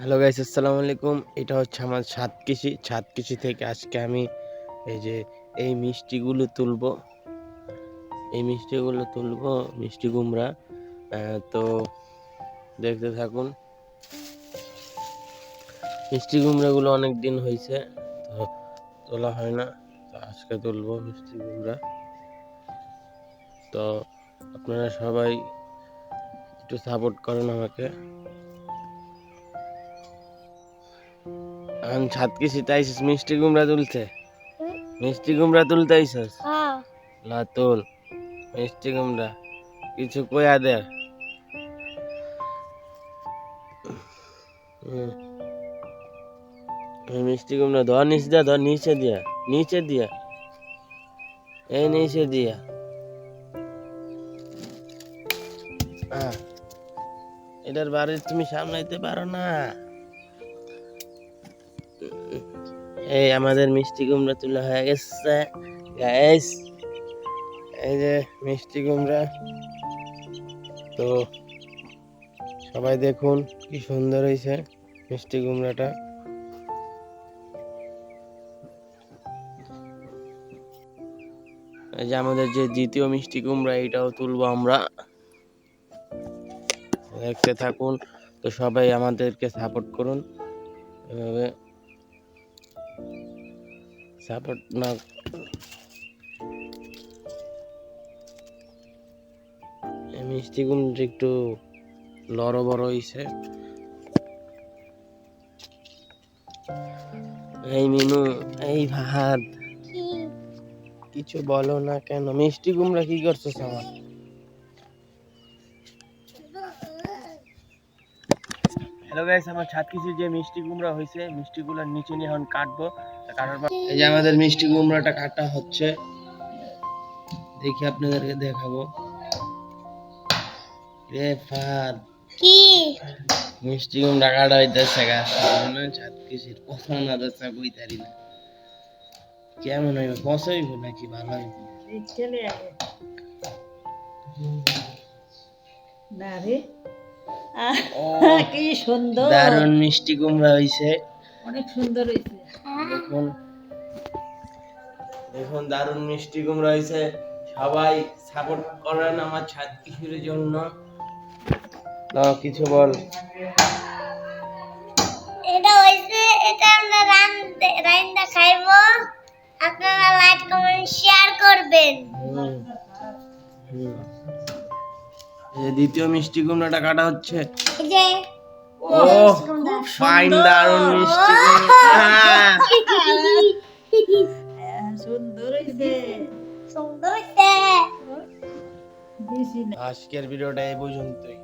Hello guys, আসসালামু আলাইকুম। এটা হচ্ছে আমার ছাদ কৃষি থেকে আজকে আমি এই যে এই মিষ্টিগুলো তুলবো মিষ্টি কুমড়া। তো দেখতে থাকুন। মিষ্টি কুমড়াগুলো অনেক দিন হয়েছে, তো তোলা হয় না, তো আজকে তুলবো মিষ্টি কুমড়া। তো আপনারা সবাই একটু সাপোর্ট করেন আমাকে। এখন ছাদ কৃষিতে আইসিস মিষ্টি কুমড়া তুলতে আইসিস। লাতুল মিষ্টি কুমড়া কিছু কয়া দে। মিষ্টি কুমড়া ধর নিচে দিয়া এই নিচে দিয়া। এটার বাড়ি তুমি সামলাইতে পারো না। এই আমাদের মিষ্টি কুমড়া তুলা হয়ে গেছে গাইস। এই যে মিষ্টি কুমড়া, তো সবাই দেখুন কি সুন্দর হয়েছে মিষ্টি কুমড়াটা। এই যে আমাদের যে দ্বিতীয় মিষ্টি কুমড়া, এটাও তুলবো আমরা। দেখতে থাকুন। তো সবাই আমাদেরকে সাপোর্ট করুন, এভাবে সাপোর্ট না। মিষ্টি কুমড়া একটু লড় বড় হয়েছে। এই মিনু, এই ভাত কিছু বলো না কেন? মিষ্টি কুমড়া কি করছিস আমার? হ্যালো গাইস, আমার ছাদ কৃষির যে মিষ্টি কুমড়া হয়েছে, মিষ্টিগুলোর নিচে নিয়ে এখন কাটবো। এই যে আমাদের মিষ্টি কুমড়াটা কাটা হচ্ছে, দেখি আপনাদেরকে দেখাবো। রে ফাদ কি মিষ্টি কুমড়া কাটা হইতেছে গাছ ছাদ কৃষির। পছন্দ হচ্ছে বইতারি না, কেমন হইব? পছন্দ নাকি ভালো হইব? কি সুন্দর, দারুণ মিষ্টি কুমড়া হইছে, অনেক সুন্দর হইছে। দেখুন দেখুন, দারুণ মিষ্টি কুমড়া হইছে। সবাই সাপোর্ট করেন আমার ছাদ কৃষির জন্য। কিছু বল। এটা হইছে, এটা আমরা রান্না খাইবো। আপনারা লাইক কমেন্ট শেয়ার করবেন। দ্বিতীয় মিষ্টি কুমড়াটা কাটা হচ্ছে। এই যে ও ফাইন, দারুণ মিষ্টি কুমড়া। সুন্দর হইছে, সুন্দর হইছে। আজকের ভিডিওটা এই পর্যন্তই।